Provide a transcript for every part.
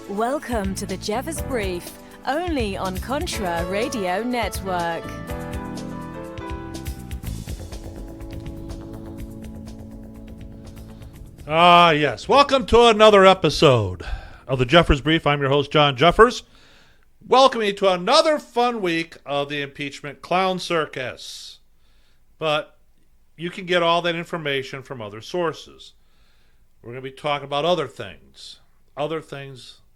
Welcome to the Jeffers Brief, only on Contra Radio Network. Yes. Welcome to another episode of the Jeffers Brief. I'm your host, John Jeffers. Welcoming you to another fun week of the impeachment clown circus. But you can get all that information from other sources. We're going to be talking about other things.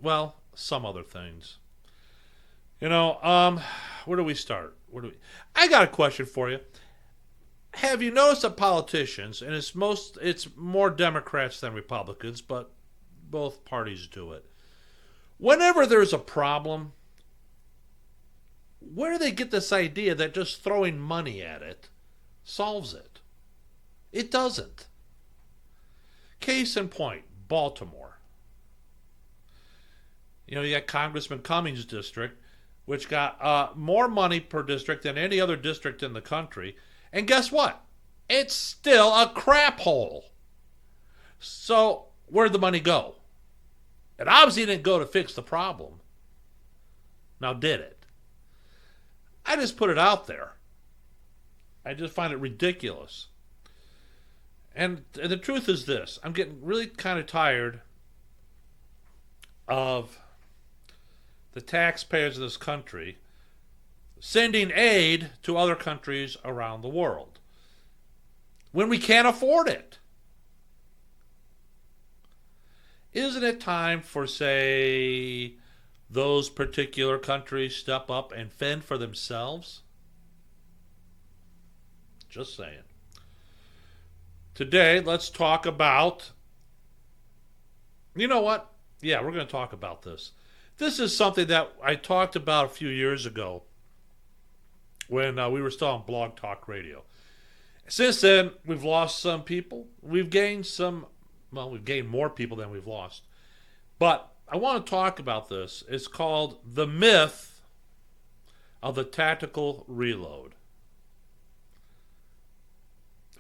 Well, some other things. Where do we start? I got a question for you. Have you noticed that politicians, and it's more Democrats than Republicans, but both parties do it. Whenever there's a problem, where do they get this idea that just throwing money at it solves it? It doesn't. Case in point, Baltimore. You got Congressman Cummings' district, which got more money per district than any other district in the country. And guess what? It's still a crap hole. So where'd the money go? It obviously didn't go to fix the problem. Now, did it? I just put it out there. I just find it ridiculous. And the truth is this. I'm getting really kind of tired of the taxpayers of this country sending aid to other countries around the world when we can't afford it. Isn't it time for, say, those particular countries step up and fend for themselves? Just saying. Today, let's talk about... You know what? Yeah, we're going to talk about this. This is something that I talked about a few years ago when we were still on Blog Talk Radio. Since then, we've lost some people. We've gained more people than we've lost. But I want to talk about this. It's called The Myth of the Tactical Reload.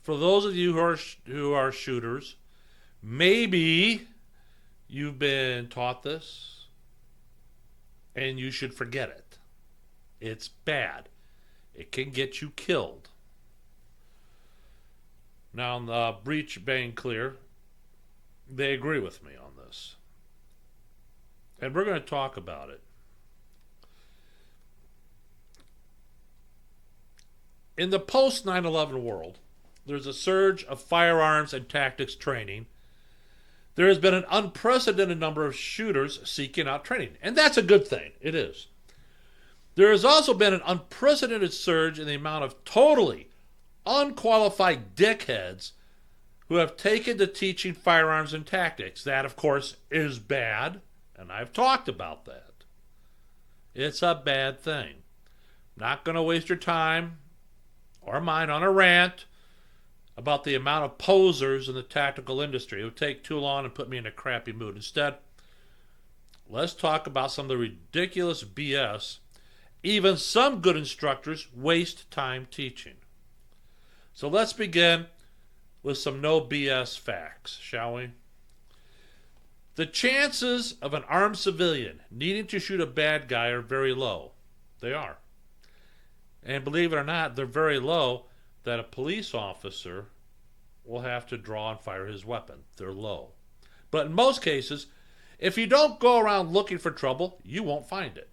For those of you who are shooters, maybe you've been taught this and you should forget it. It's bad. It can get you killed. Now, in the breach being clear, they agree with me on this. And we're going to talk about it. In the post 9/11 world, there's a surge of firearms and tactics training. There has been an unprecedented number of shooters seeking out training. And that's a good thing. It is. There has also been an unprecedented surge in the amount of totally unqualified dickheads who have taken to teaching firearms and tactics. That, of course, is bad, and I've talked about that. It's a bad thing. Not going to waste your time or mine on a rant about the amount of posers in the tactical industry. It would take too long and put me in a crappy mood. Instead, let's talk about some of the ridiculous BS even some good instructors waste time teaching. So let's begin with some no BS facts, shall we? The chances of an armed civilian needing to shoot a bad guy are very low. They are. And believe it or not, they're very low that a police officer will have to draw and fire his weapon. They're low. But in most cases, if you don't go around looking for trouble, you won't find it.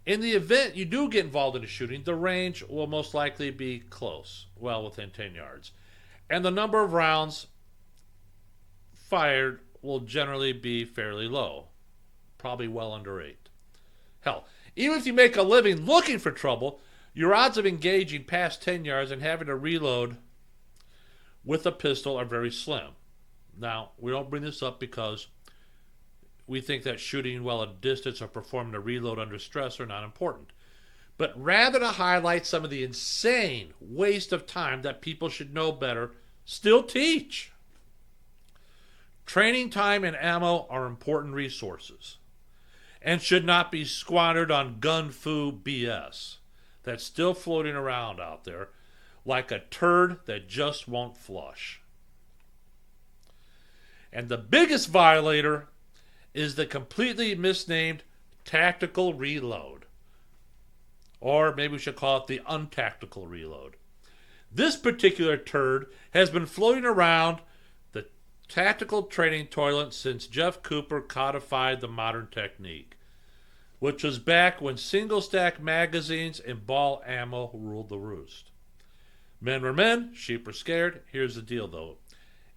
In the event you do get involved in a shooting, the range will most likely be close, well within 10 yards. And the number of rounds fired will generally be fairly low, probably well under 8. Hell, even if you make a living looking for trouble, your odds of engaging past 10 yards and having to reload with a pistol are very slim. Now, we don't bring this up because we think that shooting well at distance or performing a reload under stress are not important, but rather to highlight some of the insane waste of time that people should know better still teach. Training time and ammo are important resources and should not be squandered on gun-fu BS that's still floating around out there like a turd that just won't flush. And the biggest violator is the completely misnamed tactical reload. Or maybe we should call it the untactical reload. This particular turd has been floating around the tactical training toilet since Jeff Cooper codified the modern technique, which was back when single-stack magazines and ball ammo ruled the roost. Men were men, sheep were scared. Here's the deal, though.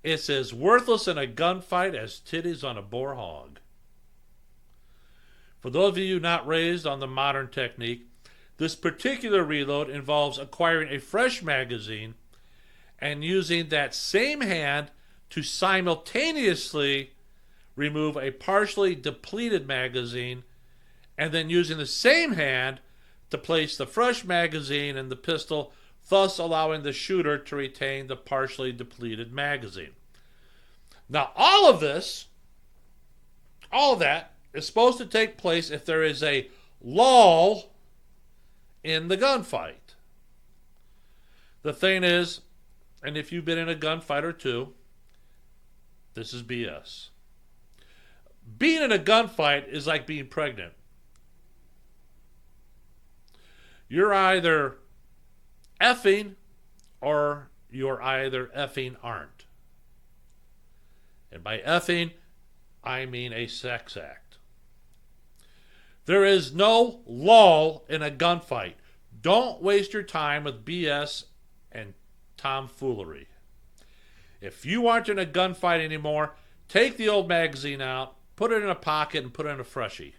It's as worthless in a gunfight as titties on a boar hog. For those of you not raised on the modern technique, this particular reload involves acquiring a fresh magazine and using that same hand to simultaneously remove a partially depleted magazine, and then using the same hand to place the fresh magazine in the pistol, thus allowing the shooter to retain the partially depleted magazine. Now, all of that is supposed to take place if there is a lull in the gunfight. The thing is, and if you've been in a gunfight or two, this is BS. Being in a gunfight is like being pregnant. You're either effing or you're either effing aren't. And by effing, I mean a sex act. There is no lull in a gunfight. Don't waste your time with BS and tomfoolery. If you aren't in a gunfight anymore, take the old magazine out, put it in a pocket, and put it in a freshie.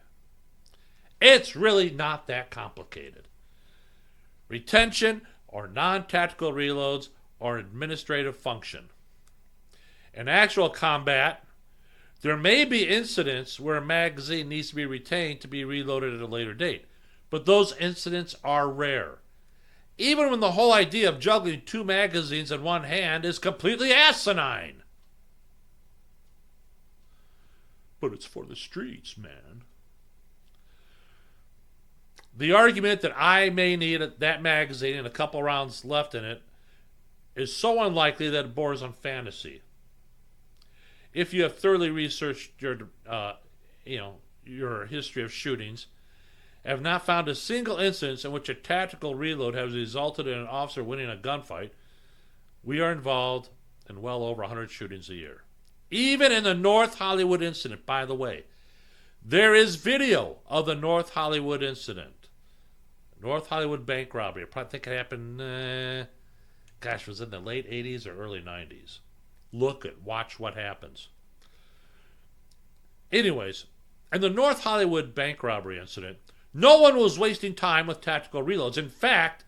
It's really not that complicated. Retention or non-tactical reloads are an administrative function. In actual combat, there may be incidents where a magazine needs to be retained to be reloaded at a later date, but those incidents are rare. Even when the whole idea of juggling two magazines in one hand is completely asinine. But it's for the streets, man. The argument that I may need that magazine and a couple rounds left in it is so unlikely that it borders on fantasy. If you have thoroughly researched your history of shootings, have not found a single instance in which a tactical reload has resulted in an officer winning a gunfight, we are involved in well over 100 shootings a year. Even in the North Hollywood incident, by the way, there is video of the North Hollywood incident. North Hollywood bank robbery. I think it happened, was it in the late 80s or early 90s. Watch what happens. Anyways, in the North Hollywood bank robbery incident, no one was wasting time with tactical reloads. In fact,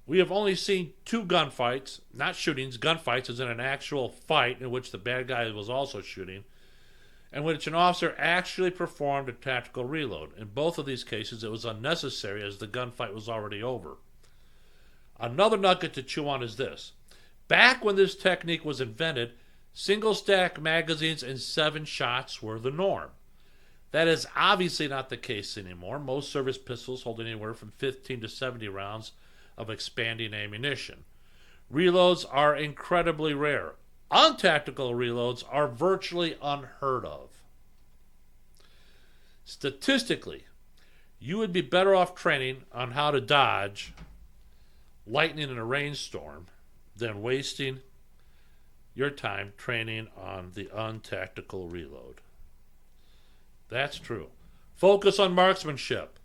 we have only seen two gunfights, not shootings, gunfights as in an actual fight in which the bad guy was also shooting, in which an officer actually performed a tactical reload. In both of these cases, it was unnecessary as the gunfight was already over. Another nugget to chew on is this. Back when this technique was invented, single-stack magazines and 7 shots were the norm. That is obviously not the case anymore. Most service pistols hold anywhere from 15 to 70 rounds of expanding ammunition. Reloads are incredibly rare. Untactical reloads are virtually unheard of. Statistically, you would be better off training on how to dodge lightning in a rainstorm than wasting your time training on the untactical reload. That's true. Focus on marksmanship.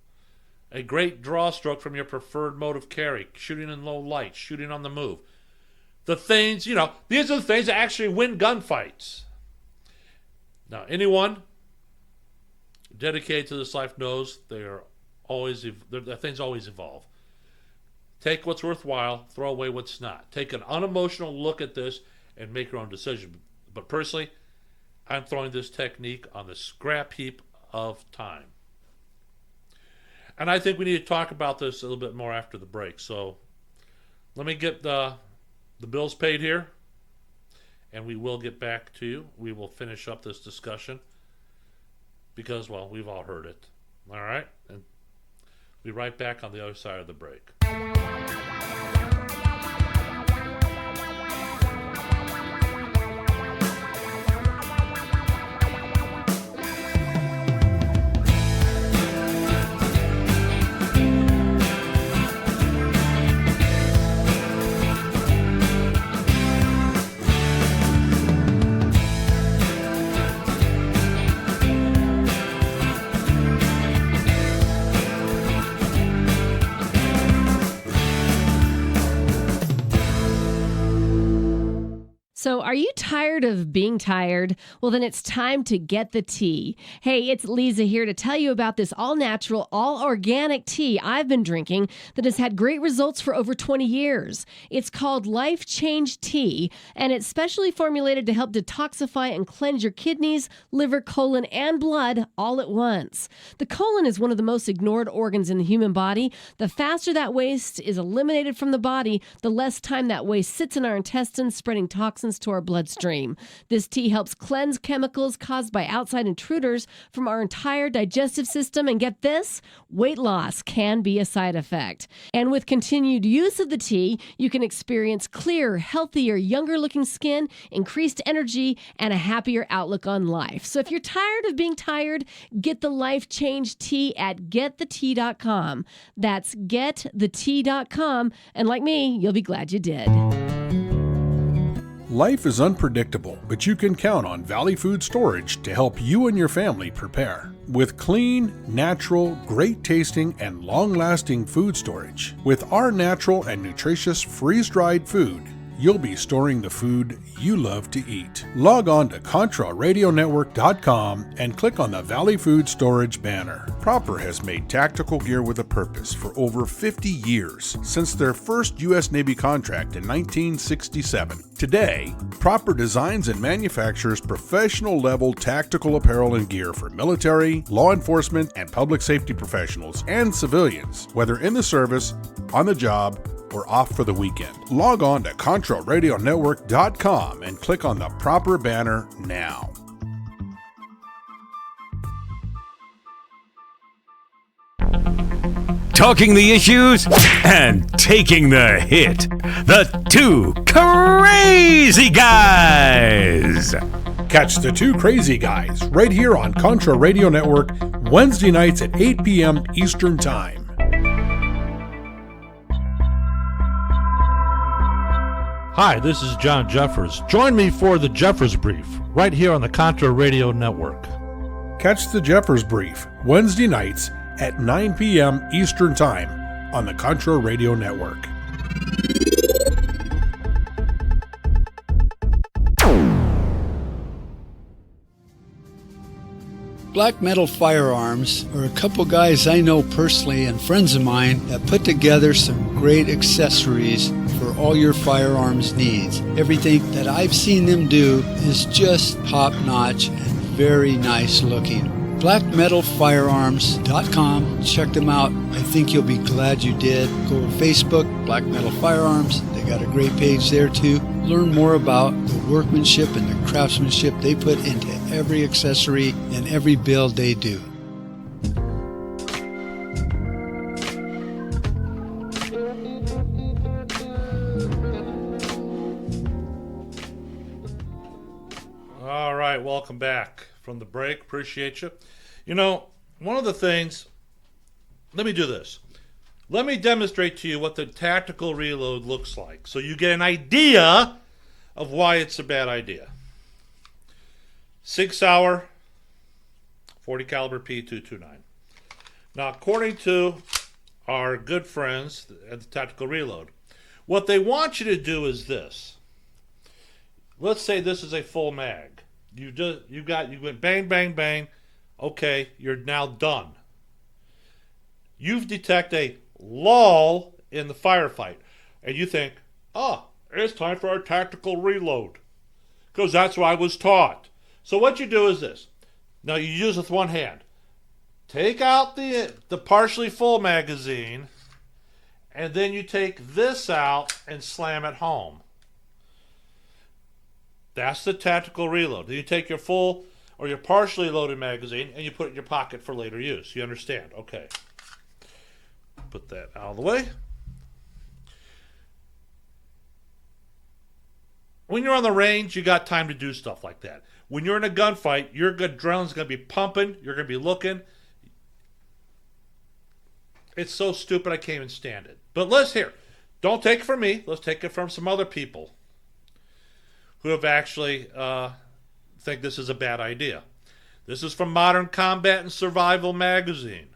A great draw stroke from your preferred mode of carry. Shooting in low light. Shooting on the move. The things, these are the things that actually win gunfights. Now, anyone dedicated to this life knows the things always evolve. Take what's worthwhile, throw away what's not. Take an unemotional look at this and make your own decision. But personally, I'm throwing this technique on the scrap heap of time. And I think we need to talk about this a little bit more after the break. So let me get the bills paid here, and we will get back to you. We will finish up this discussion because, well, we've all heard it. All right? And we'll be right back on the other side of the break. So, are you tired of being tired? Well, then it's time to get the tea. Hey, it's Lisa here to tell you about this all-natural, all-organic tea I've been drinking that has had great results for over 20 years. It's called Life Change Tea, and it's specially formulated to help detoxify and cleanse your kidneys, liver, colon, and blood all at once. The colon is one of the most ignored organs in the human body. The faster that waste is eliminated from the body, the less time that waste sits in our intestines, spreading toxins to our bloodstream. This tea helps cleanse chemicals caused by outside intruders from our entire digestive system. And get this, weight loss can be a side effect. And with continued use of the tea, you can experience clearer, healthier, younger-looking skin, increased energy, and a happier outlook on life. So if you're tired of being tired, get the Life Change Tea at getthetea.com. That's getthetea.com. And like me, you'll be glad you did. Life is unpredictable, but you can count on Valley Food Storage to help you and your family prepare. With clean, natural, great-tasting, and long-lasting food storage, with our natural and nutritious freeze-dried food, you'll be storing the food you love to eat. Log on to ContraRadioNetwork.com and click on the Valley Food Storage banner. Proper has made tactical gear with a purpose for over 50 years, since their first U.S. Navy contract in 1967. Today, Proper designs and manufactures professional-level tactical apparel and gear for military, law enforcement, and public safety professionals and civilians, whether in the service, on the job, or off for the weekend. Log on to ContraRadioNetwork.com and click on the Proper banner now. Talking the issues and taking the hit. The Two Crazy Guys. Catch the Two Crazy Guys right here on Contra Radio Network, Wednesday nights at 8 p.m. Eastern Time. Hi, this is John Jeffers. Join me for the Jeffers Brief, right here on the Contra Radio Network. Catch the Jeffers Brief, Wednesday nights at 9 p.m. Eastern Time on the Contra Radio Network. Black Metal Firearms are a couple guys I know personally and friends of mine that put together some great accessories for all your firearms needs. Everything that I've seen them do is just top-notch and very nice looking. BlackMetalFirearms.com. Check them out. I think you'll be glad you did. Go to Facebook, Black Metal Firearms. They got a great page there too. Learn more about the workmanship and the craftsmanship they put into every accessory and every build they do. All right, welcome back from the break. Appreciate you. You know, one of the things, let me do this. Let me demonstrate to you what the tactical reload looks like so you get an idea of why it's a bad idea. 6 Hour, 40 caliber P229. Now, according to our good friends at the Tactical Reload, what they want you to do is this. Let's say this is a full mag. You went bang, bang, bang. Okay, you're now done. You've detected a lull in the firefight, and you think, it's time for our tactical reload, because that's what I was taught. So what you do is this. Now you use with one hand. Take out the partially full magazine, and then you take this out and slam it home. That's the tactical reload. Then you take your full or your partially loaded magazine and you put it in your pocket for later use. You understand? Okay. Put that out of the way. When you're on the range, you got time to do stuff like that. When you're in a gunfight, your adrenaline's going to be pumping. You're going to be looking. It's so stupid I can't even stand it. But let's hear. Don't take it from me. Let's take it from some other people who have actually think this is a bad idea. This is from Modern Combat and Survival magazine.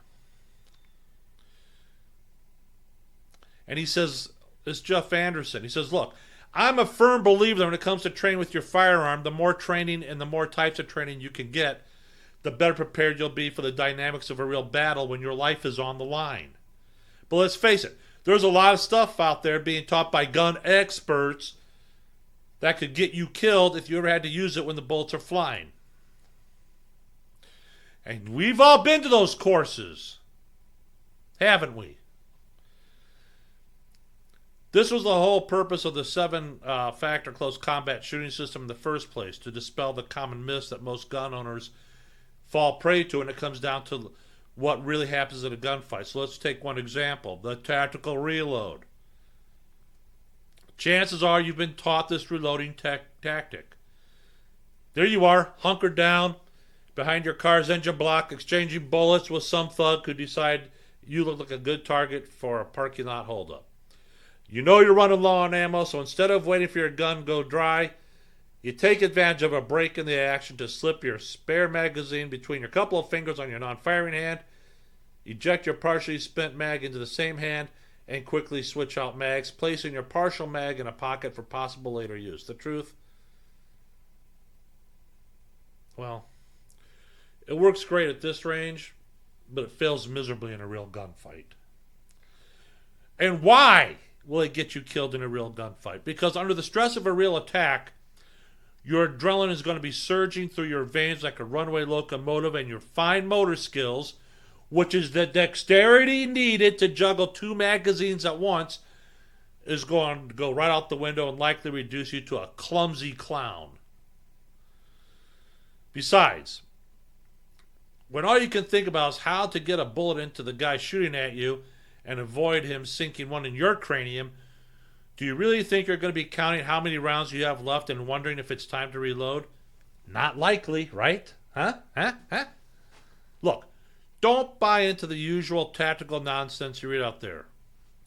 And he says, this is Jeff Anderson. He says, look, I'm a firm believer that when it comes to training with your firearm, the more training and the more types of training you can get, the better prepared you'll be for the dynamics of a real battle when your life is on the line. But let's face it, there's a lot of stuff out there being taught by gun experts that could get you killed if you ever had to use it when the bullets are flying. And we've all been to those courses, haven't we? This was the whole purpose of the 7-factor close combat shooting system in the first place, to dispel the common myths that most gun owners fall prey to when it comes down to what really happens in a gunfight. So let's take one example, the tactical reload. Chances are you've been taught this reloading tactic. There you are, hunkered down behind your car's engine block, exchanging bullets with some thug who decide you look like a good target for a parking lot holdup. You know you're running low on ammo, so instead of waiting for your gun to go dry, you take advantage of a break in the action to slip your spare magazine between your couple of fingers on your non-firing hand, eject your partially spent mag into the same hand, and quickly switch out mags, placing your partial mag in a pocket for possible later use. The truth? Well, it works great at this range, but it fails miserably in a real gunfight. And why will it get you killed in a real gunfight? Because under the stress of a real attack, your adrenaline is going to be surging through your veins like a runaway locomotive, and your fine motor skills, which is the dexterity needed to juggle 2 magazines at once, is going to go right out the window and likely reduce you to a clumsy clown. Besides, when all you can think about is how to get a bullet into the guy shooting at you and avoid him sinking one in your cranium, do you really think you're going to be counting how many rounds you have left and wondering if it's time to reload? Not likely, right? Huh? Look, don't buy into the usual tactical nonsense you read out there.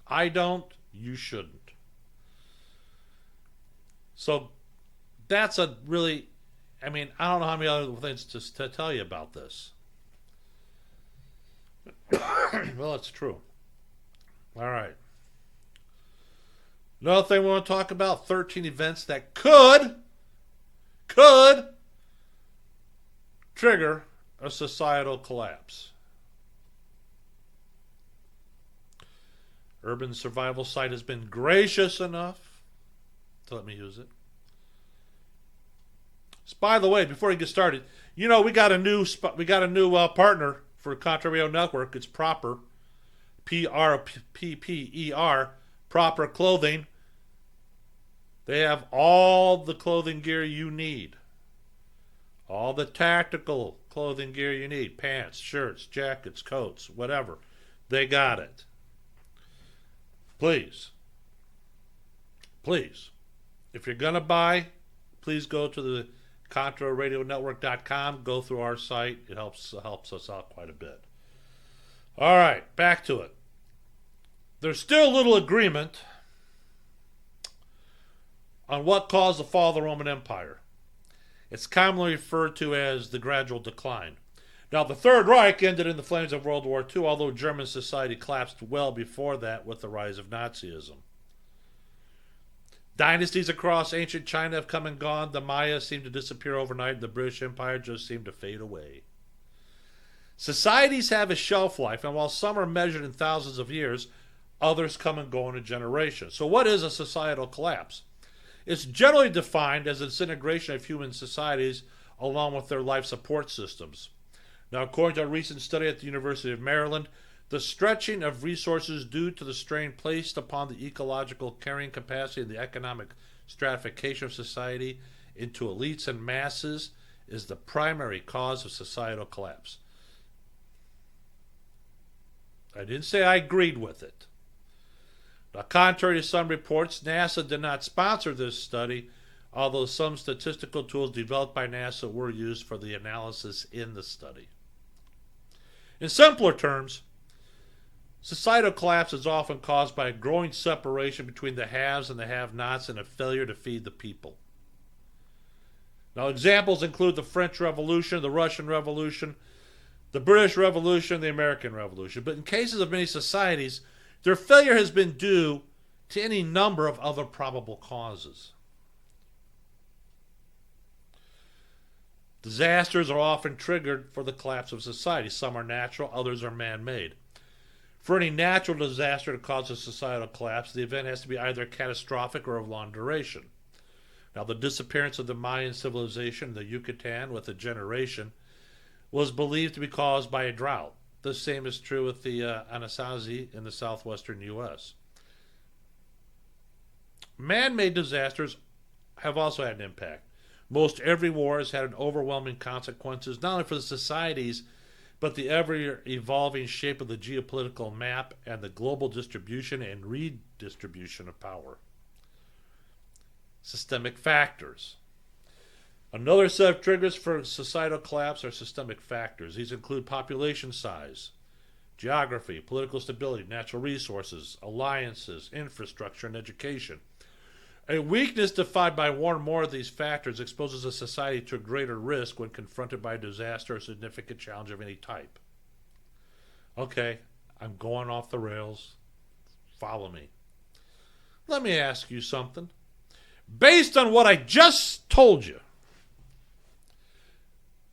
I don't. You shouldn't. So that's a really, I don't know how many other things to tell you about this. Well, it's true. All right. Another thing we want to talk about, 13 events that could trigger a societal collapse. Urban Survival Site has been gracious enough to let me use it. So, by the way, before we get started, we got a new partner for Contra Radio Network. It's Proper, PRPPER, Proper Clothing. They have all the clothing gear you need. All the tactical clothing gear you need. Pants, shirts, jackets, coats, whatever. They got it. Please, if you're going to buy, please go to the ContraRadioNetwork.com. Go through our site. It helps us out quite a bit. All right, back to it. There's still little agreement on what caused the fall of the Roman Empire. It's commonly referred to as the gradual decline. Now, the Third Reich ended in the flames of World War II, although German society collapsed well before that with the rise of Nazism. Dynasties across ancient China have come and gone. The Maya seemed to disappear overnight, and the British Empire just seemed to fade away. Societies have a shelf life, and while some are measured in thousands of years, others come and go in a generation. So what is a societal collapse? It's generally defined as a disintegration of human societies along with their life support systems. Now, according to a recent study at the University of Maryland, the stretching of resources due to the strain placed upon the ecological carrying capacity and the economic stratification of society into elites and masses is the primary cause of societal collapse. I didn't say I agreed with it. Now, contrary to some reports, NASA did not sponsor this study, although some statistical tools developed by NASA were used for the analysis in the study. In simpler terms, societal collapse is often caused by a growing separation between the haves and the have-nots and a failure to feed the people. Now, examples include the French Revolution, the Russian Revolution, the British Revolution, the American Revolution. But in cases of many societies, their failure has been due to any number of other probable causes. Disasters are often triggered for the collapse of society. Some are natural, others are man-made. For any natural disaster to cause a societal collapse, the event has to be either catastrophic or of long duration. Now, the disappearance of the Mayan civilization, the Yucatan, with a generation, was believed to be caused by a drought. The same is true with the Anasazi in the southwestern U.S. Man-made disasters have also had an impact. Most every war has had an overwhelming consequences, not only for the societies, but the ever-evolving shape of the geopolitical map and the global distribution and redistribution of power. Systemic factors. Another set of triggers for societal collapse are systemic factors. These include population size, geography, political stability, natural resources, alliances, infrastructure, and education. A weakness defined by one or more of these factors exposes a society to a greater risk when confronted by a disaster or significant challenge of any type. Okay, I'm going off the rails. Follow me. Let me ask you something. Based on what I just told you,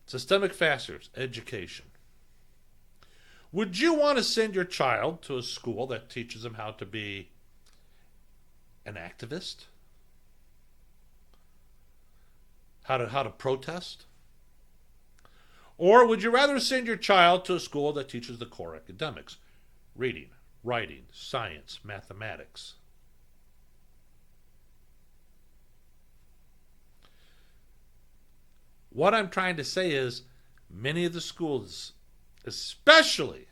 systemic factors, education. Would you want to send your child to a school that teaches them how to be an activist? How to protest? Or would you rather send your child to a school that teaches the core academics? Reading, writing, science, mathematics. What I'm trying to say is many of the schools, especially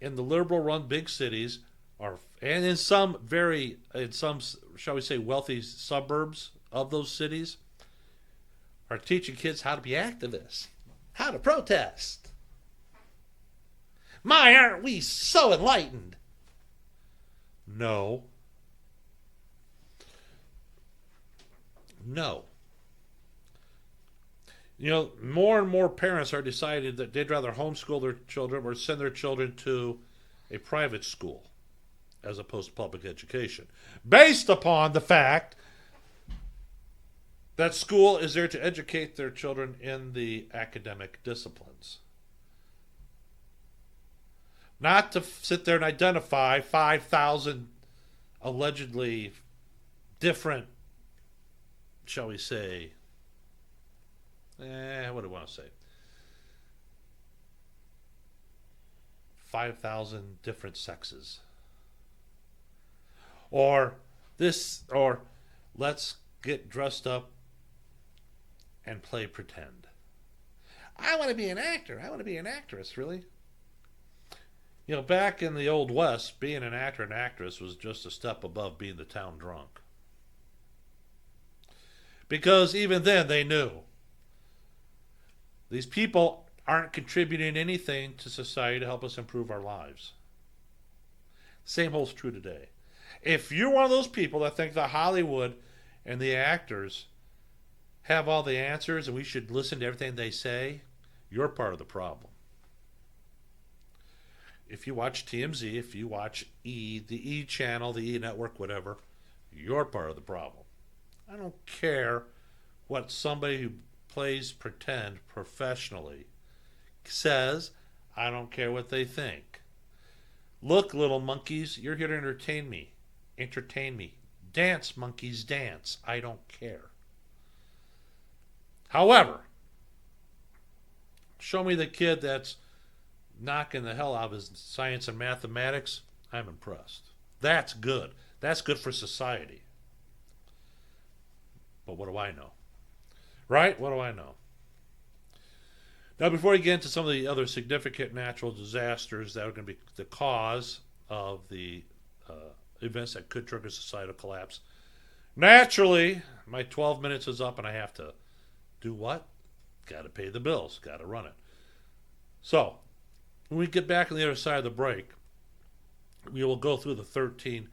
in the liberal-run big cities, and in some, shall we say, wealthy suburbs of those cities, are teaching kids how to be activists, how to protest. My, aren't we so enlightened? No. No. You know, more and more parents are deciding that they'd rather homeschool their children or send their children to a private school as opposed to public education, based upon the fact that school is there to educate their children in the academic disciplines. Not to sit there and identify 5,000 allegedly different, shall we say, what do I want to say? 5,000 different sexes. Or let's get dressed up and play pretend. I want to be an actor. I want to be an actress, really. You know, back in the Old West, being an actor and actress was just a step above being the town drunk. Because even then they knew these people aren't contributing anything to society to help us improve our lives. Same holds true today. If you're one of those people that think that Hollywood and the actors have all the answers and we should listen to everything they say, you're part of the problem. If you watch TMZ, if you watch the E channel, the E network, whatever, you're part of the problem. I don't care what somebody who plays pretend professionally says. I don't care what they think. Look, little monkeys, you're here to entertain me. Entertain me. Dance, monkeys, dance. I don't care. However, show me the kid that's knocking the hell out of his science and mathematics. I'm impressed. That's good. That's good for society. But what do I know? Right? What do I know? Now, before we get into some of the other significant natural disasters that are going to be the cause of the events that could trigger societal collapse, naturally, my 12 minutes is up and I have to do what? Got to pay the bills. Got to run it. So, when we get back on the other side of the break, we will go through the 13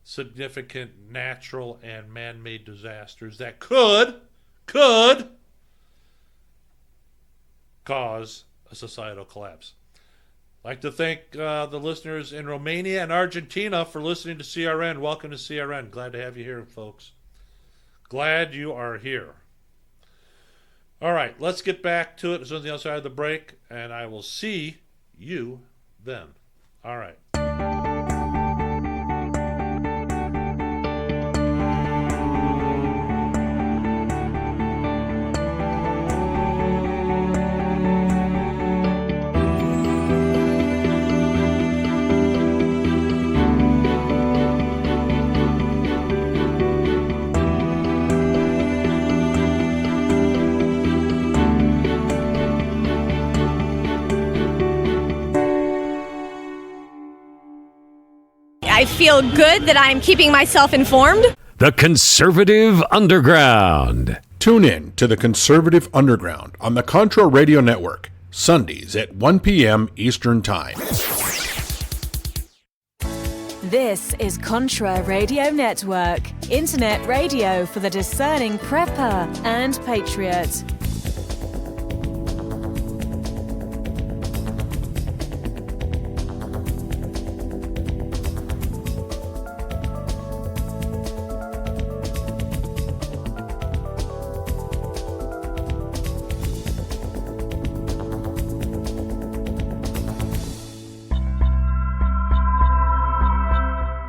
significant natural and man-made disasters that could cause a societal collapse. I'd like to thank the listeners in Romania and Argentina for listening to CRN. Welcome to CRN. Glad to have you here, folks. Glad you are here. All right, let's get back to it as soon as the other side of the break, and I will see you then. All right. I feel good that I'm keeping myself informed. The Conservative Underground. Tune in to the Conservative Underground on the Contra Radio Network, Sundays at 1 p.m. Eastern Time. This is Contra Radio Network, internet radio for the discerning prepper and patriot.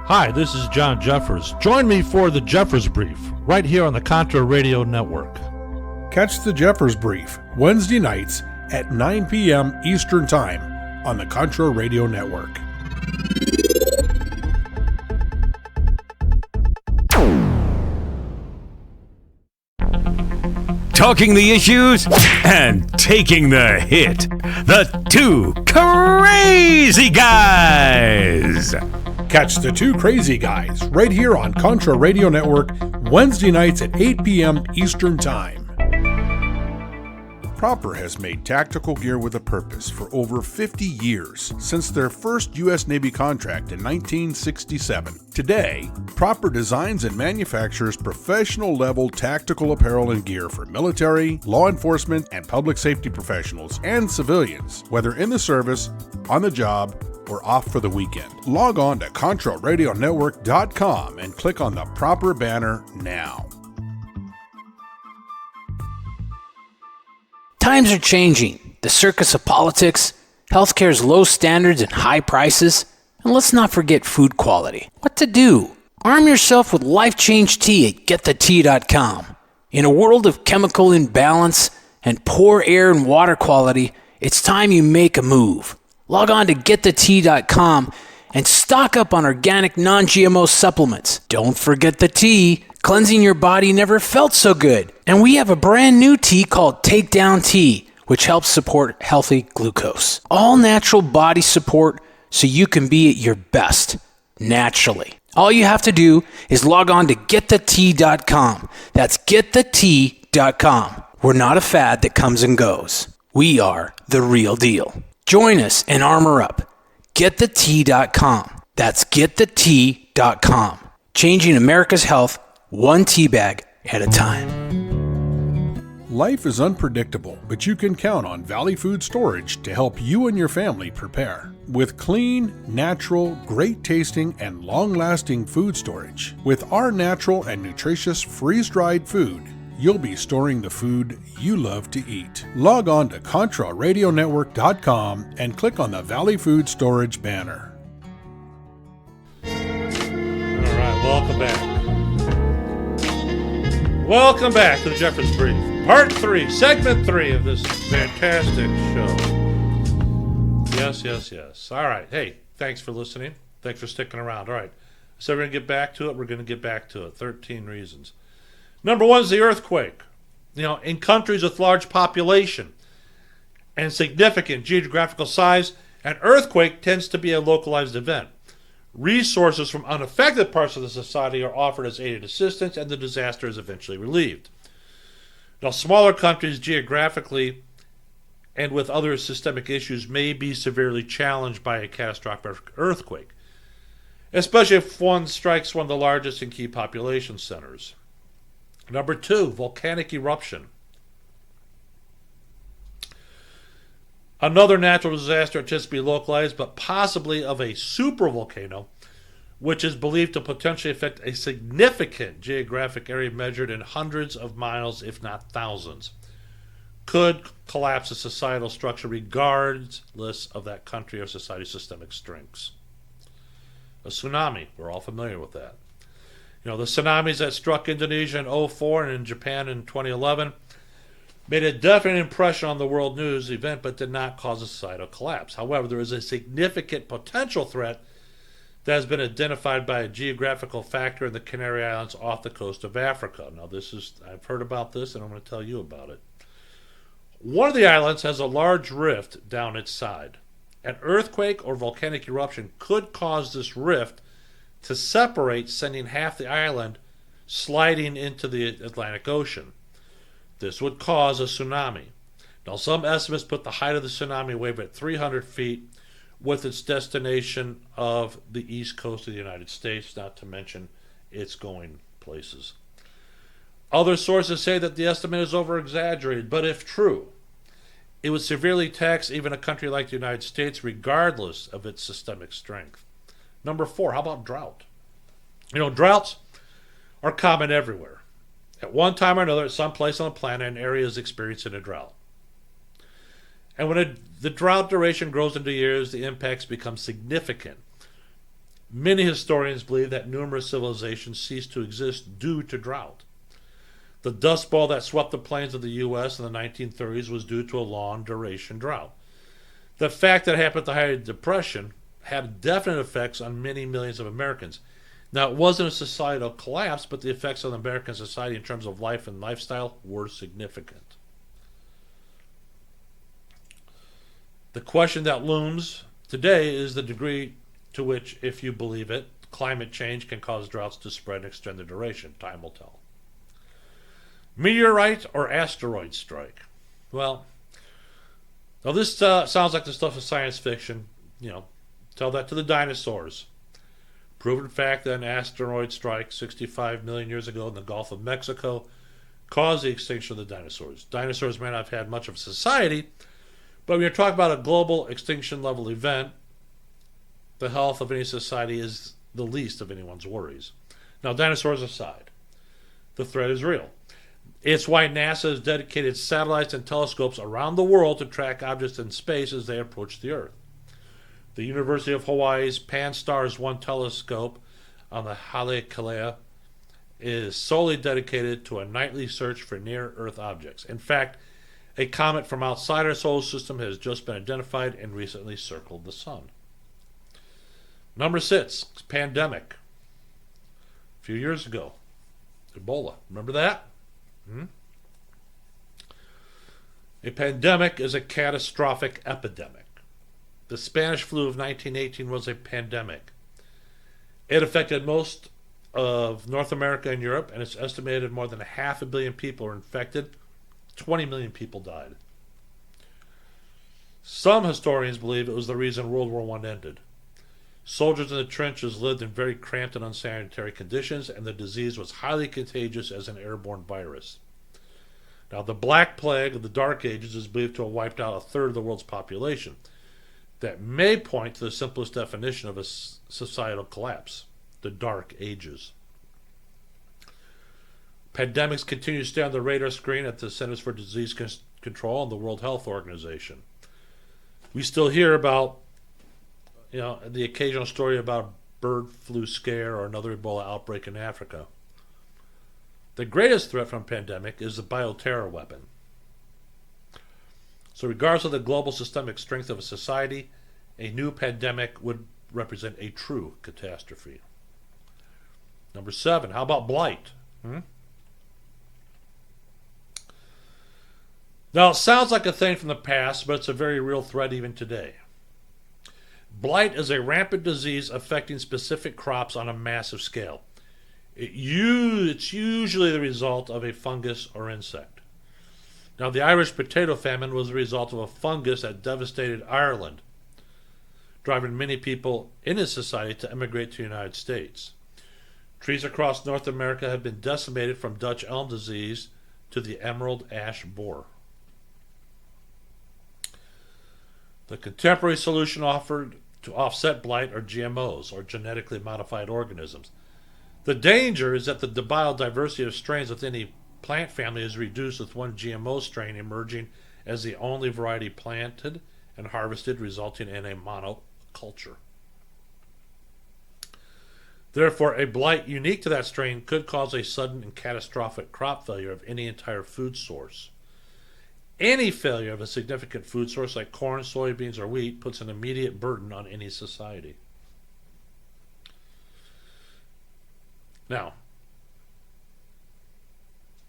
Hi, this is John Jeffers. Join me for the Jeffers Brief, right here on the Contra Radio Network. Catch the Jeffers Brief Wednesday nights at 9 p.m. Eastern Time on the Contra Radio Network. Talking the issues and taking the hit. The two crazy guys. Catch the two crazy guys right here on Contra Radio Network Wednesday nights at 8 p.m. Eastern Time. Proper has made tactical gear with a purpose for over 50 years, since their first U.S. Navy contract in 1967. Today, Proper designs and manufactures professional-level tactical apparel and gear for military, law enforcement, and public safety professionals and civilians, whether in the service, on the job, or off for the weekend. Log on to ContraRadioNetwork.com and click on the Proper banner now. Times are changing. The circus of politics, healthcare's low standards and high prices, and let's not forget food quality. What to do? Arm yourself with Life Change Tea at GetTheTea.com. In a world of chemical imbalance and poor air and water quality, it's time you make a move. Log on to GetTheTea.com and stock up on organic non-GMO supplements. Don't forget the tea. Cleansing your body never felt so good. And we have a brand new tea called Takedown Tea, which helps support healthy glucose. All natural body support so you can be at your best, naturally. All you have to do is log on to GetTheTea.com. That's GetTheTea.com. We're not a fad that comes and goes. We are the real deal. Join us and armor up. GetTheTea.com. That's GetTheTea.com. Changing America's health one tea bag at a time. Life is unpredictable, but you can count on Valley Food Storage to help you and your family prepare. With clean, natural, great-tasting, and long-lasting food storage, with our natural and nutritious freeze-dried food, you'll be storing the food you love to eat. Log on to ContraRadioNetwork.com and click on the Valley Food Storage banner. All right, welcome back. Welcome back to the Jeffers Brief. Part 3, Segment 3 of this fantastic show. Yes. All right. Hey, thanks for listening. Thanks for sticking around. All right. So we're going to get back to it. We're going to get back to it. 13 reasons. Number 1 is the earthquake. In countries with large population and significant geographical size, an earthquake tends to be a localized event. Resources from unaffected parts of the society are offered as aid and assistance, and the disaster is eventually relieved. Now, smaller countries geographically and with other systemic issues may be severely challenged by a catastrophic earthquake, especially if one strikes one of the largest and key population centers. Number 2, volcanic eruption. Another natural disaster anticipated to be localized, but possibly of a supervolcano, which is believed to potentially affect a significant geographic area measured in hundreds of miles, if not thousands, could collapse a societal structure regardless of that country or society's systemic strengths. A tsunami, we're all familiar with that. The tsunamis that struck Indonesia in 2004 and in Japan in 2011 made a definite impression on the world news event, but did not cause a societal collapse. However, there is a significant potential threat that has been identified by a geographical factor in the Canary Islands off the coast of Africa. Now, I've heard about this, and I'm going to tell you about it. One of the islands has a large rift down its side. An earthquake or volcanic eruption could cause this rift to separate, sending half the island sliding into the Atlantic Ocean. This would cause a tsunami. Now, some estimates put the height of the tsunami wave at 300 feet, with its destination of the east coast of the United States, not to mention it's going places. Other sources say that the estimate is over-exaggerated, but if true, it would severely tax even a country like the United States, regardless of its systemic strength. Number 4, how about drought? Droughts are common everywhere. At one time or another, at some place on the planet, an area is experiencing a drought. And when the drought duration grows into years, the impacts become significant. Many historians believe that numerous civilizations ceased to exist due to drought. The Dust Bowl that swept the plains of the U.S. in the 1930s was due to a long-duration drought. The fact that it happened at the height of the Depression had definite effects on many millions of Americans. Now, it wasn't a societal collapse, but the effects on American society in terms of life and lifestyle were significant. The question that looms today is the degree to which, if you believe it, climate change can cause droughts to spread and extend their duration. Time will tell. Meteorite or asteroid strike? Well, now this sounds like the stuff of science fiction. Tell that to the dinosaurs. Proven fact that an asteroid strike 65 million years ago in the Gulf of Mexico caused the extinction of the dinosaurs. Dinosaurs may not have had much of a society, but when you're talking about a global extinction level event, the health of any society is the least of anyone's worries. Now, dinosaurs aside, the threat is real. It's why NASA has dedicated satellites and telescopes around the world to track objects in space as they approach the Earth. The University of Hawaii's Pan-STARRS 1 telescope on the Haleakala is solely dedicated to a nightly search for near-Earth objects. In fact, a comet from outside our solar system has just been identified and recently circled the sun. Number 6, pandemic. A few years ago, Ebola. Remember that? A pandemic is a catastrophic epidemic. The Spanish flu of 1918 was a pandemic. It affected most of North America and Europe, and it's estimated more than 500 million people were infected. 20 million people died. Some historians believe it was the reason World War I ended. Soldiers in the trenches lived in very cramped and unsanitary conditions, and the disease was highly contagious as an airborne virus. Now, the Black Plague of the Dark Ages is believed to have wiped out a third of the world's population. That may point to the simplest definition of a societal collapse, the Dark Ages. Pandemics continue to stay on the radar screen at the Centers for Disease Control and the World Health Organization. We still hear about, the occasional story about a bird flu scare or another Ebola outbreak in Africa. The greatest threat from a pandemic is the bioterror weapon. So regardless of the global systemic strength of a society, a new pandemic would represent a true catastrophe. Number 7, how about blight? Now, it sounds like a thing from the past, but it's a very real threat even today. Blight is a rampant disease affecting specific crops on a massive scale. It's usually the result of a fungus or insect. Now, the Irish potato famine was the result of a fungus that devastated Ireland, driving many people in its society to emigrate to the United States. Trees across North America have been decimated from Dutch elm disease to the emerald ash borer. The contemporary solution offered to offset blight are GMOs, or genetically modified organisms. The danger is that the biodiversity of strains within a plant family is reduced, with one GMO strain emerging as the only variety planted and harvested, resulting in a monoculture. Therefore, a blight unique to that strain could cause a sudden and catastrophic crop failure of any entire food source. Any failure of a significant food source like corn, soybeans, or wheat puts an immediate burden on any society. Now,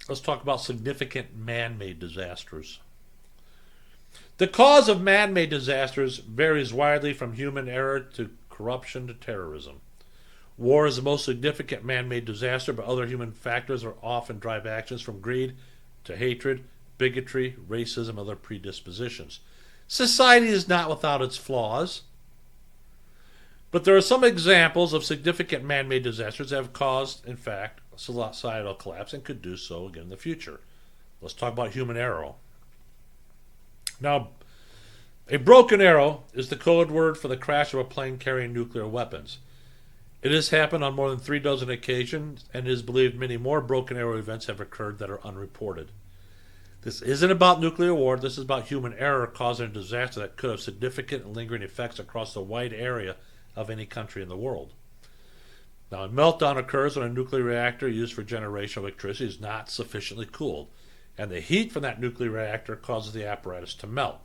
let's talk about significant man-made disasters. The cause of man-made disasters varies widely from human error to corruption to terrorism. War is the most significant man-made disaster, but other human factors are often drive actions from greed to hatred, bigotry, racism, and other predispositions. Society is not without its flaws, but there are some examples of significant man-made disasters that have caused, in fact, societal collapse and could do so again in the future. Let's talk about human error. Now, a broken arrow is the code word for the crash of a plane carrying nuclear weapons. It has happened on more than 36 occasions, and it is believed many more broken arrow events have occurred that are unreported. This isn't about nuclear war. This is about human error causing a disaster that could have significant and lingering effects across a wide area of any country in the world. Now, a meltdown occurs when a nuclear reactor used for generation of electricity is not sufficiently cooled, and the heat from that nuclear reactor causes the apparatus to melt.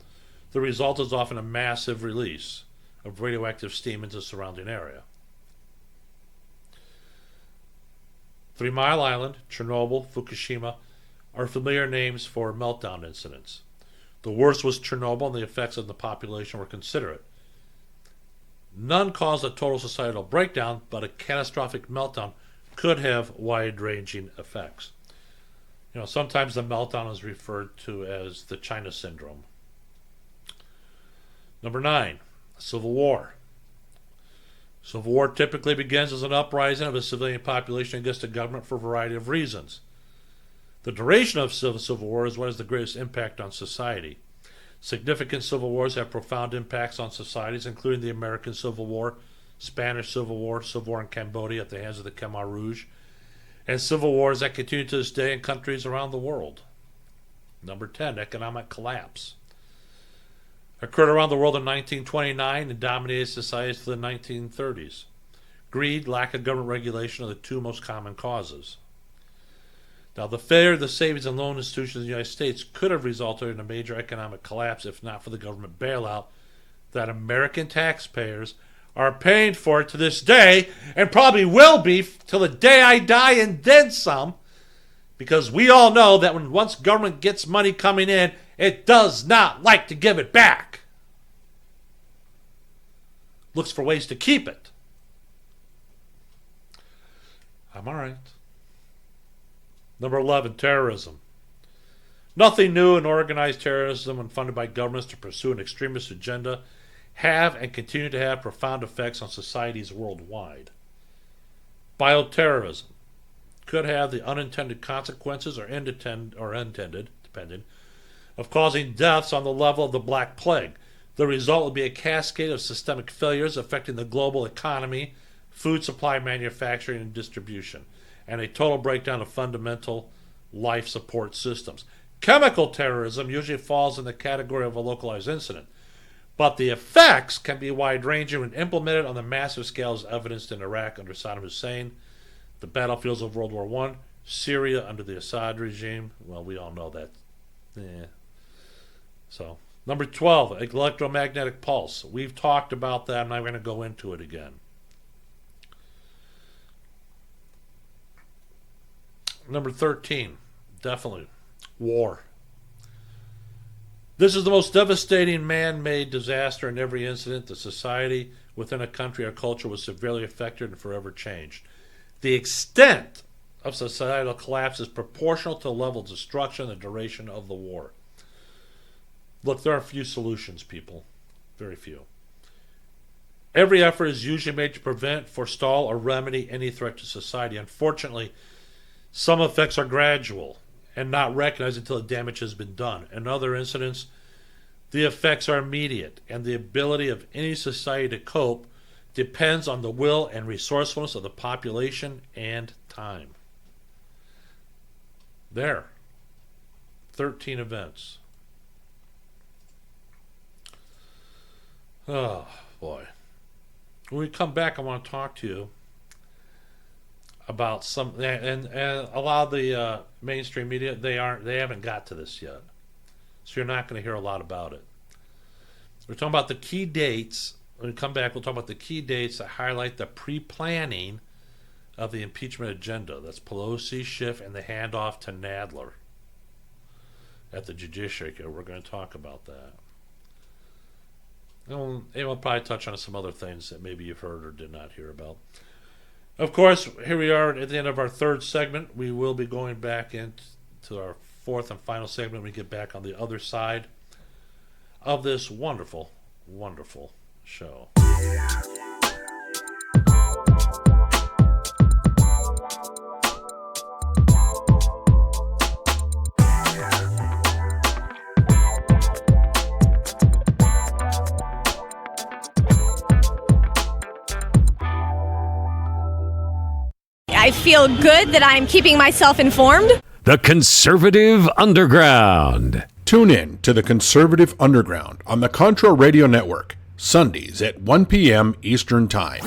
The result is often a massive release of radioactive steam into the surrounding area. 3 Mile Island, Chernobyl, Fukushima are familiar names for meltdown incidents. The worst was Chernobyl, and the effects on the population were considerate. None caused a total societal breakdown, but a catastrophic meltdown could have wide-ranging effects. Sometimes the meltdown is referred to as the China syndrome. Number 9, Civil War. Civil war typically begins as an uprising of a civilian population against a government for a variety of reasons. The duration of civil war is what has the greatest impact on society. Significant civil wars have profound impacts on societies, including the American Civil War, Spanish Civil War in Cambodia at the hands of the Khmer Rouge, and civil wars that continue to this day in countries around the world. Number 10, economic collapse. Occurred around the world in 1929 and dominated societies for the 1930s. Greed, lack of government regulation are the two most common causes. Now, the failure of the savings and loan institutions in the United States could have resulted in a major economic collapse if not for the government bailout that American taxpayers are paying for to this day, and probably will be till the day I die and then some, because we all know that when once government gets money coming in, it does not like to give it back. Looks for ways to keep it. I'm all right. Number 11, terrorism. Nothing new in organized terrorism when funded by governments to pursue an extremist agenda have and continue to have profound effects on societies worldwide. Bioterrorism could have the unintended consequences or intended, depending, of causing deaths on the level of the Black Plague. The result would be a cascade of systemic failures affecting the global economy, food supply, manufacturing, and distribution, and a total breakdown of fundamental life support systems. Chemical terrorism usually falls in the category of a localized incident, but the effects can be wide-ranging when implemented on the massive scale as evidenced in Iraq under Saddam Hussein, the battlefields of World War I, Syria under the Assad regime. Well, we all know that. So, number 12, electromagnetic pulse. We've talked about that. I'm not going to go into it again. Number 13, definitely, war. This is the most devastating man-made disaster in every incident. The society within a country or culture was severely affected and forever changed. The extent of societal collapse is proportional to the level of destruction and the duration of the war. Look, there are few solutions, people. Very few. Every effort is usually made to prevent, forestall, or remedy any threat to society. Unfortunately, some effects are gradual and not recognized until the damage has been done. In other incidents, The effects are immediate, and the ability of any society to cope depends on the will and resourcefulness of the population and time. There. 13 events. Oh, boy. When we come back, I want to talk to you about some, and a lot of the mainstream media, they haven't got to this yet. So you're not going to hear a lot about it. We're talking about the key dates. When we come back, we'll talk about the key dates that highlight the pre-planning of the impeachment agenda. That's Pelosi, Schiff, and the handoff to Nadler at the Judiciary. We're going to talk about that. And we'll probably touch on some other things that maybe you've heard or did not hear about. Of course, here we are at the end of our third segment. We will be going back into our fourth and final segment when we get back on the other side of this wonderful, wonderful show. I feel good that I'm keeping myself informed. The Conservative Underground. Tune in to the Conservative Underground on the Contra Radio Network, Sundays at 1 p.m. Eastern Time.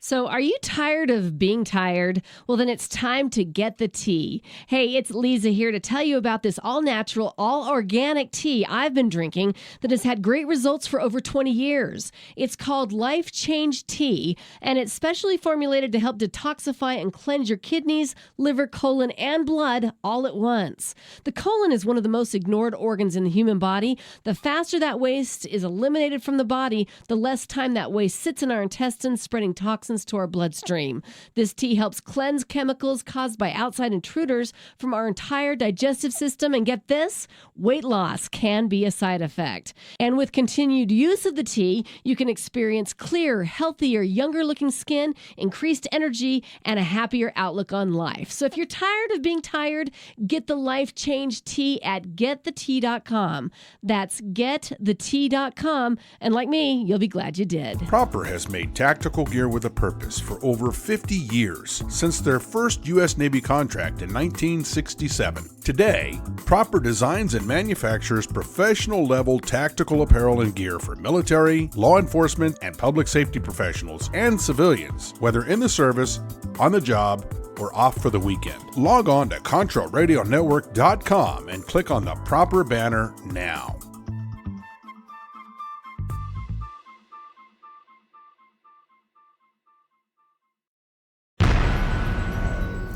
So, are you tired of being tired? Well, then it's time to get the tea. Hey, it's Lisa here to tell you about this all-natural, all-organic tea I've been drinking that has had great results for over 20 years. It's called Life Change Tea, and it's specially formulated to help detoxify and cleanse your kidneys, liver, colon, and blood all at once. The colon is one of the most ignored organs in the human body. The faster that waste is eliminated from the body, the less time that waste sits in our intestines, spreading toxins to our bloodstream. This tea helps cleanse chemicals caused by outside intruders from our entire digestive system. And get this, weight loss can be a side effect. And with continued use of the tea, you can experience clearer, healthier, younger looking skin, increased energy, and a happier outlook on life. So if you're tired of being tired, get the Life Change Tea at getthetea.com. That's getthetea.com. And like me, you'll be glad you did. Proper has made tactical gear with a purpose for over 50 years, since their first U.S. Navy contract in 1967. Today, Proper designs and manufactures professional-level tactical apparel and gear for military, law enforcement, and public safety professionals and civilians, whether in the service, on the job, or off for the weekend. Log on to ContraRadioNetwork.com and click on the Proper banner now.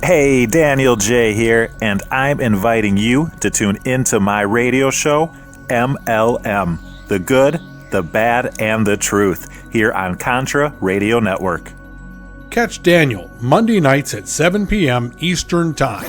Hey, Daniel J. here, and I'm inviting you to tune into my radio show, MLM, The Good, the Bad, and the Truth, here on Contra Radio Network. Catch Daniel Monday nights at 7 p.m. Eastern Time.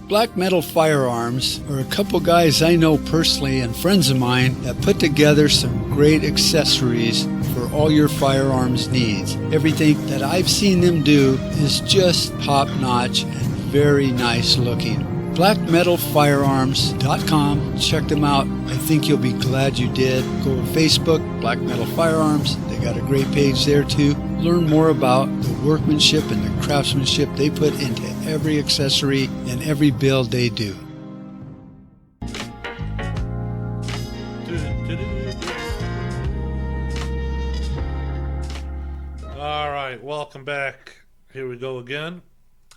Black Metal Firearms are a couple guys I know personally and friends of mine that put together some great accessories for all your firearms needs. Everything that I've seen them do is just top-notch and very nice looking. BlackMetalFirearms.com. Check them out. I think you'll be glad you did. Go to Facebook, Black Metal Firearms. They got a great page there too. Learn more about the workmanship and the craftsmanship they put into every accessory and every build they do. All right, welcome back. Here we go again.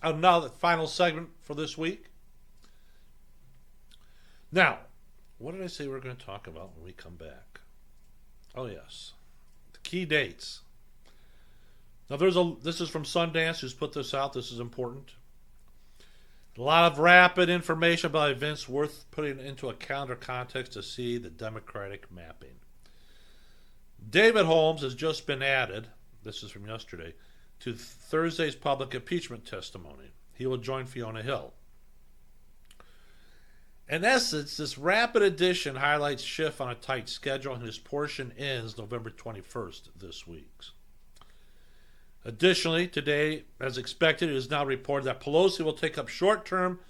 Now the final segment for this week. Now, what did I say we were going to talk about when we come back? Oh, yes. The key dates. Now, this is from Sundance, who's put this out. This is important. A lot of rapid information about events worth putting into a calendar context to see the Democratic mapping. David Holmes has just been added, this is from yesterday, to Thursday's public impeachment testimony. He will join Fiona Hill. In essence, this rapid addition highlights Schiff on a tight schedule, and his portion ends November 21st this week. Additionally, today, as expected, it is now reported that Pelosi will take up short-term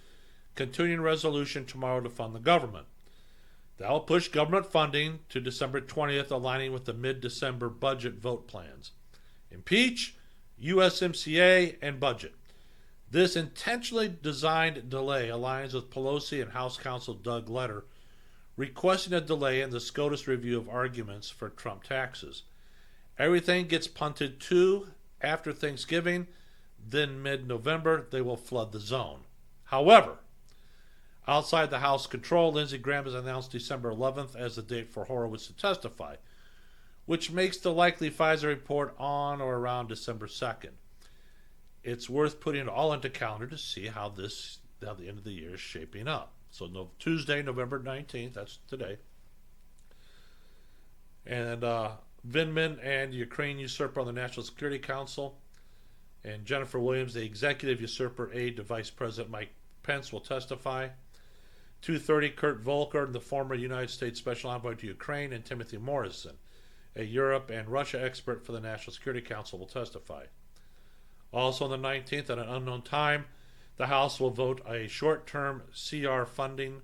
continuing resolution tomorrow to fund the government. That will push government funding to December 20th, aligning with the mid-December budget vote plans. Impeach, USMCA, and budget. This intentionally designed delay aligns with Pelosi and House Counsel Doug Letter requesting a delay in the SCOTUS review of arguments for Trump taxes. Everything gets punted to after Thanksgiving, then mid-November they will flood the zone. However, outside the House control, Lindsey Graham has announced December 11th as the date for Horowitz to testify, which makes the likely Pfizer report on or around December 2nd. It's worth putting it all into calendar to see how the end of the year is shaping up. So Tuesday, November 19th, that's today. And Vindman and Ukraine usurper on the National Security Council, and Jennifer Williams, the executive usurper aide to Vice President Mike Pence, will testify. 2:30, Kurt Volker, the former United States Special Envoy to Ukraine, and Timothy Morrison, a Europe and Russia expert for the National Security Council, will testify. Also on the 19th, at an unknown time, the House will vote a short-term CR funding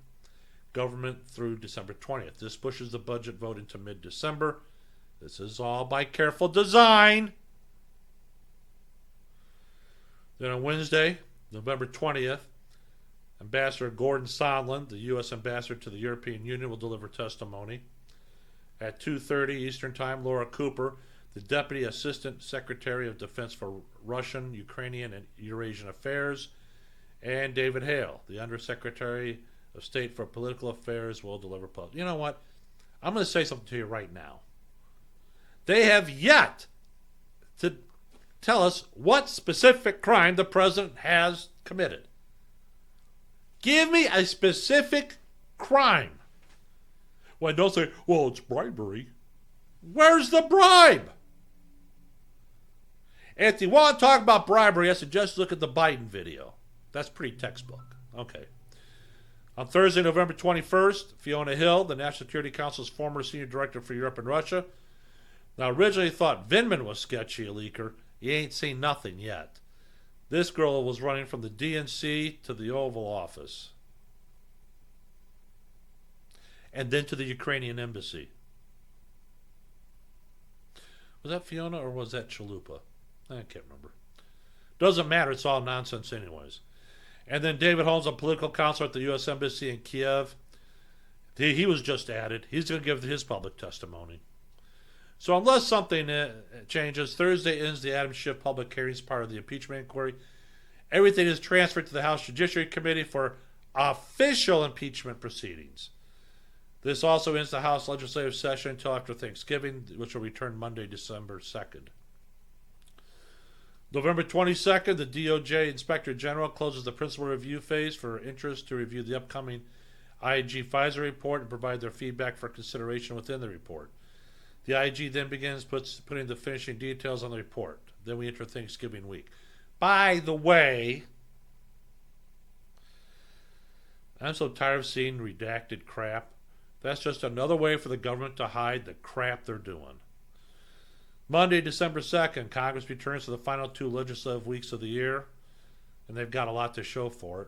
government through December 20th. This pushes the budget vote into mid-December. This is all by careful design. Then on Wednesday, November 20th, Ambassador Gordon Sondland, the U.S. Ambassador to the European Union, will deliver testimony. At 2:30 Eastern Time, Laura Cooper, the Deputy Assistant Secretary of Defense for Russian, Ukrainian, and Eurasian Affairs, and David Hale, the Undersecretary of State for Political Affairs, will deliver. You know what? I'm going to say something to you right now. They have yet to tell us what specific crime the president has committed. Give me a specific crime. Well, don't say, well, it's bribery. Where's the bribe? And if you want to talk about bribery, I suggest look at the Biden video. That's pretty textbook. Okay. On Thursday, November 21st, Fiona Hill, the National Security Council's former Senior Director for Europe and Russia. Now, originally thought Vindman was sketchy, a leaker. You ain't seen nothing yet. This girl was running from the DNC to the Oval Office. And then to the Ukrainian embassy. Was that Fiona or was that Chalupa? I can't remember. Doesn't matter. It's all nonsense anyways. And then David Holmes, a political counselor at the U.S. Embassy in Kiev. He was just added. He's going to give his public testimony. So unless something changes, Thursday ends the Adam Schiff public hearings part of the impeachment inquiry. Everything is transferred to the House Judiciary Committee for official impeachment proceedings. This also ends the House legislative session until after Thanksgiving, which will return Monday, December 2nd. November 22nd, the DOJ Inspector General closes the principal review phase for interest to review the upcoming IG Pfizer report and provide their feedback for consideration within the report. The IG then begins putting the finishing details on the report. Then we enter Thanksgiving week. By the way, I'm so tired of seeing redacted crap. That's just another way for the government to hide the crap they're doing. Monday, December 2nd, Congress returns to the final 2 legislative weeks of the year, and they've got a lot to show for it.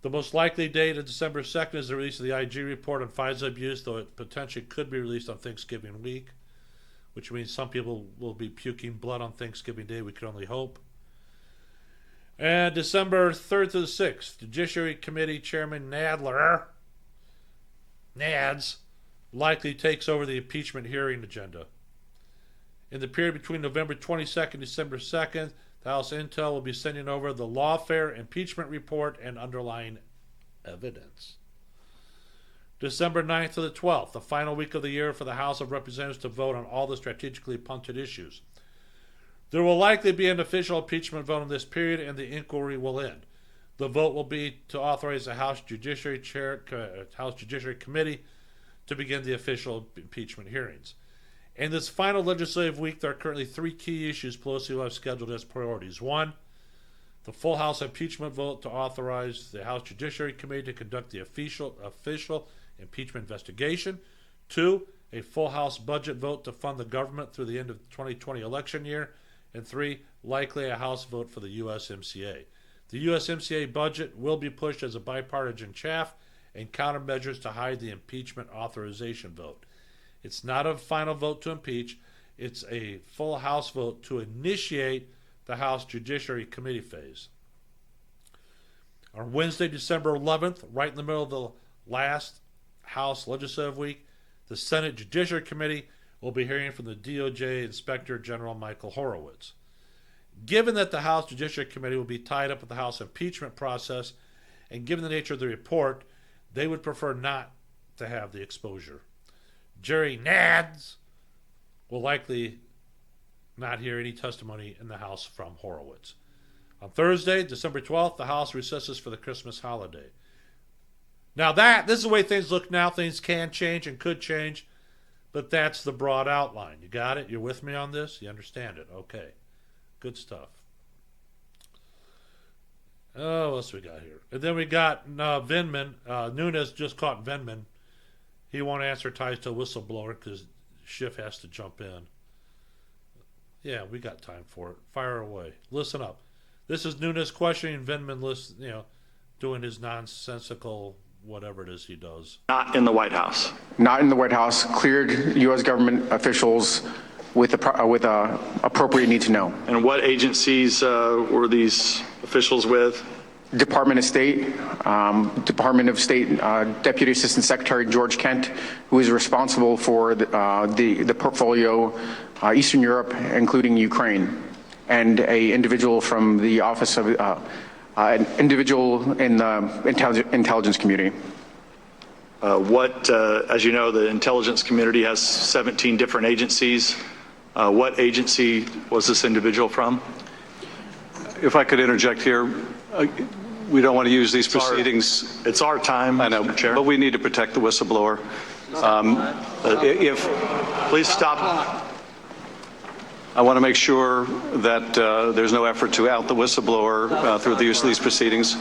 The most likely date of December 2nd is the release of the IG report on Pfizer abuse, though it potentially could be released on Thanksgiving week, which means some people will be puking blood on Thanksgiving Day. We can only hope. And December 3rd to the 6th, Judiciary Committee Chairman Nads likely takes over the impeachment hearing agenda. In the period between November 22nd and December 2nd, the House Intel will be sending over the lawfare impeachment report and underlying evidence. December 9th to the 12th, the final week of the year for the House of Representatives to vote on all the strategically punted issues. There will likely be an official impeachment vote in this period, and the inquiry will end. The vote will be to authorize the House Judiciary Committee to begin the official impeachment hearings. In this final legislative week, there are currently 3 key issues Pelosi will have scheduled as priorities. 1, the full House impeachment vote to authorize the House Judiciary Committee to conduct the official impeachment investigation. 2, a full House budget vote to fund the government through the end of the 2020 election year. And 3, likely a House vote for the USMCA. The USMCA budget will be pushed as a bipartisan chaff and countermeasures to hide the impeachment authorization vote. It's not a final vote to impeach. It's a full House vote to initiate the House Judiciary Committee phase. On Wednesday, December 11th, right in the middle of the last House Legislative Week, the Senate Judiciary Committee will be hearing from the DOJ Inspector General Michael Horowitz. Given that the House Judiciary Committee will be tied up with the House impeachment process, and given the nature of the report, they would prefer not to have the exposure. Jerry Nads will likely not hear any testimony in the House from Horowitz. On Thursday, December 12th, the House recesses for the Christmas holiday. Now this is the way things look now. Things can change and could change, but that's the broad outline. You got it? You're with me on this? You understand it? Okay. Good stuff. Oh, what else we got here? And then we got Vindman. Nunes just caught Vindman. He won't answer ties to a whistleblower because Schiff has to jump in. Yeah, we got time for it. Fire away. Listen up. This is Nunes questioning Vindman, doing his nonsensical whatever it is he does. Not in the White House. Not in the White House. Cleared U.S. government officials with appropriate need to know. And what agencies were these officials with? Department of State, Deputy Assistant Secretary George Kent, who is responsible for the portfolio Eastern Europe, including Ukraine, and a individual from the office of an individual in the intelligence community. As you know, the intelligence community has 17 different agencies. What agency was this individual from? If I could interject here, we don't want to use these proceedings. It's our time, I know, Mr. Chair. but we need to protect the whistleblower. Please stop. I want to make sure that there's no effort to out the whistleblower through the use of these proceedings.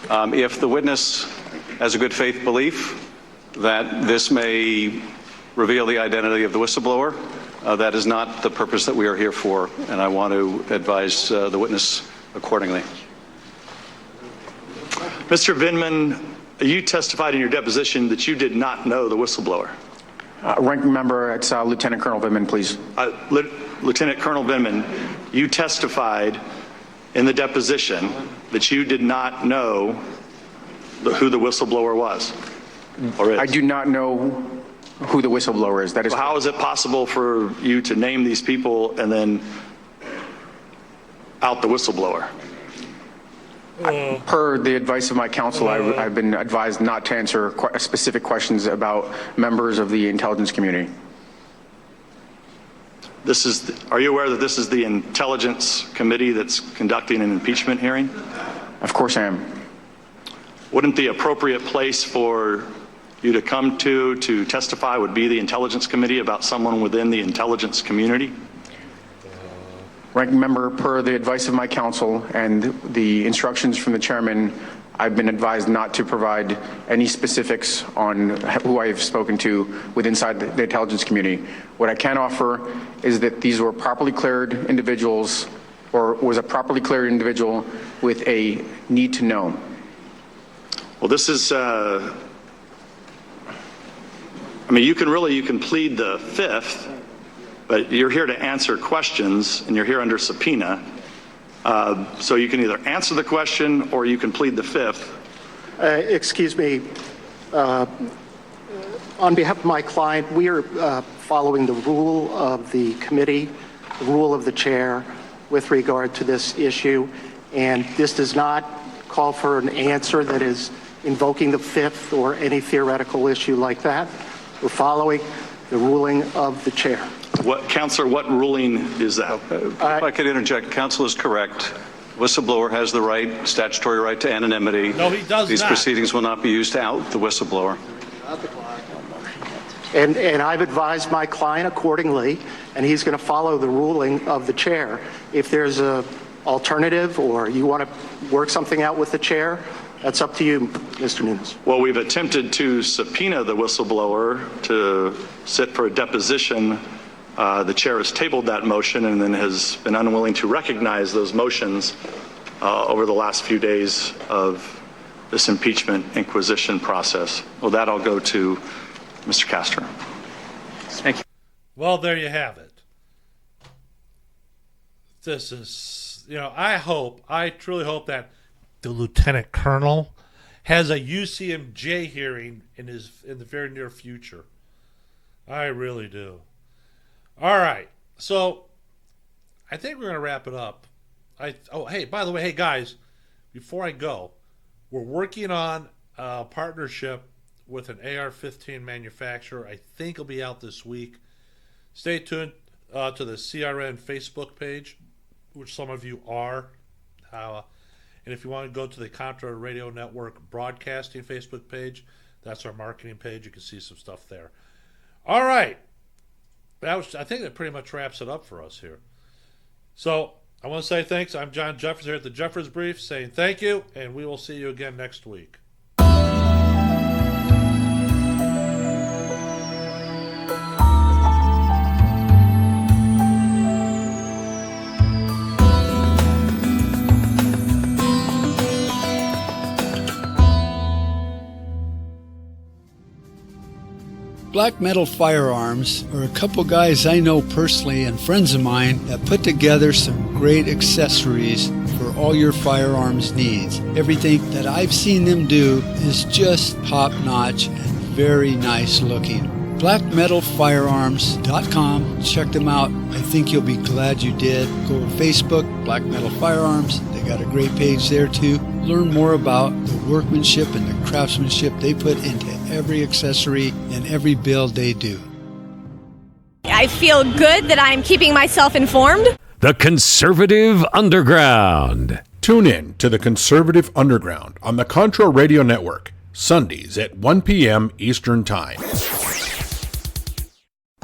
If the witness has a good faith belief that this may reveal the identity of the whistleblower, that is not the purpose that we are here for, and I want to advise the witness accordingly. Mr. Vindman, you testified in your deposition that you did not know the whistleblower. Ranking member, it's Lieutenant Colonel Vindman, please. Lieutenant Colonel Vindman, you testified in the deposition that you did not know who the whistleblower was, or is. I do not know who the whistleblower is. That is. So how is it possible for you to name these people and then out the whistleblower? Per the advice of my counsel, I've been advised not to answer specific questions about members of the intelligence community. Are you aware that this is the Intelligence Committee that's conducting an impeachment hearing? Of course I am. Wouldn't the appropriate place for you to come to testify would be the Intelligence Committee about someone within the intelligence community? Ranking member, per the advice of my counsel and the instructions from the chairman, I've been advised not to provide any specifics on who I have spoken to inside the intelligence community. What I can offer is that these were properly cleared individuals, or was a properly cleared individual with a need to know. Well, this is, you can plead the fifth, but you're here to answer questions and you're here under subpoena. So you can either answer the question or you can plead the fifth. Excuse me. On behalf of my client, we are following the rule of the committee, the rule of the chair with regard to this issue. And this does not call for an answer that is invoking the fifth or any theoretical issue like that. We're following the ruling of the chair. Counselor, what ruling is that? If I could interject, counsel is correct. Whistleblower has the right, statutory right to anonymity. No, he does These not. proceedings will not be used to out the whistleblower. And I've advised my client accordingly, and he's going to follow the ruling of the chair. If there's an alternative or you want to work something out with the chair, that's up to you, Mr. Nunes. Well, we've attempted to subpoena the whistleblower to sit for a deposition. The chair has tabled that motion and then has been unwilling to recognize those motions. over the last few days of this impeachment inquisition process. With that, I'll go to Mr. Castro. Thank you. Well, there you have it. This is, I truly hope that the lieutenant colonel has a UCMJ hearing in the very near future. I really do. All right, so I think we're going to wrap it up. By the way, guys, before I go, we're working on a partnership with an AR-15 manufacturer. I think it'll be out this week. Stay tuned to the CRN Facebook page, which some of you are. And if you want to go to the Contra Radio Network Broadcasting Facebook page, that's our marketing page. You can see some stuff there. All right. I think that pretty much wraps it up for us here. So I want to say thanks. I'm John Jeffers here at the Jeffers Brief saying thank you, and we will see you again next week. Black Metal Firearms are a couple guys I know personally and friends of mine that put together some great accessories for all your firearms needs. Everything that I've seen them do is just top-notch and very nice looking. BlackMetalFirearms.com. Check them out. I think you'll be glad you did. Go to Facebook, Black Metal Firearms. They got a great page there too. Learn more about the workmanship and the craftsmanship they put into every accessory and every build they do. I feel good that I'm keeping myself informed. The Conservative Underground. Tune in to the Conservative Underground on the Contra Radio Network, Sundays at 1 p.m. Eastern Time.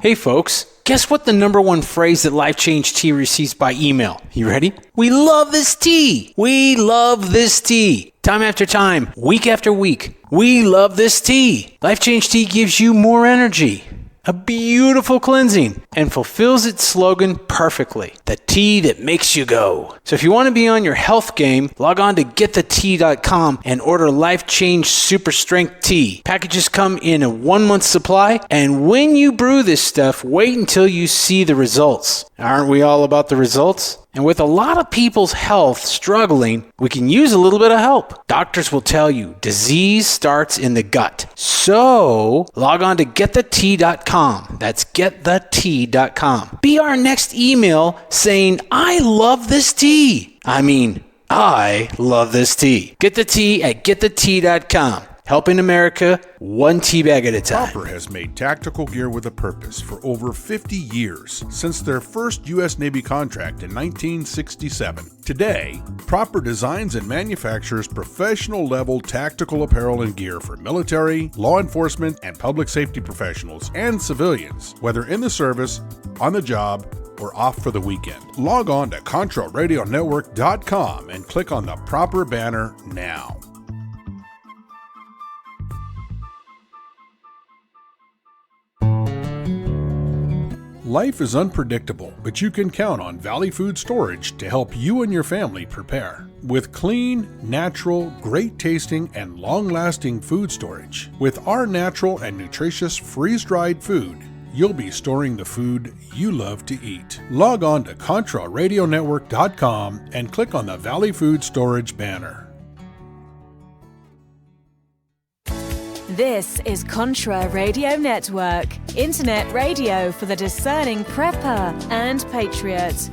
Hey folks, guess what the number one phrase that Life Change Tea receives by email? You ready? We love this tea! We love this tea! Time after time, week after week, we love this tea! Life Change Tea gives you more energy, a beautiful cleansing, and fulfills its slogan perfectly. The tea that makes you go. So if you want to be on your health game, log on to getthetea.com and order Life Change Super Strength Tea. Packages come in a 1-month supply, and when you brew this stuff, wait until you see the results. Aren't we all about the results? And with a lot of people's health struggling, we can use a little bit of help. Doctors will tell you disease starts in the gut. So log on to getthetea.com. That's getthetea.com. Be our next email saying, I love this tea. I love this tea. Get the tea at getthetea.com. Helping America one tea bag at a time. Proper has made tactical gear with a purpose for over 50 years, since their first U.S. Navy contract in 1967. Today, Proper designs and manufactures professional-level tactical apparel and gear for military, law enforcement, and public safety professionals and civilians, whether in the service, on the job, or off for the weekend. Log on to ContraRadioNetwork.com and click on the Proper banner now. Life is unpredictable, but you can count on Valley Food Storage to help you and your family prepare. With clean, natural, great-tasting, and long-lasting food storage. With our natural and nutritious freeze-dried food, you'll be storing the food you love to eat. Log on to ContraRadioNetwork.com and click on the Valley Food Storage banner. This is Contra Radio Network, internet radio for the discerning prepper and patriot.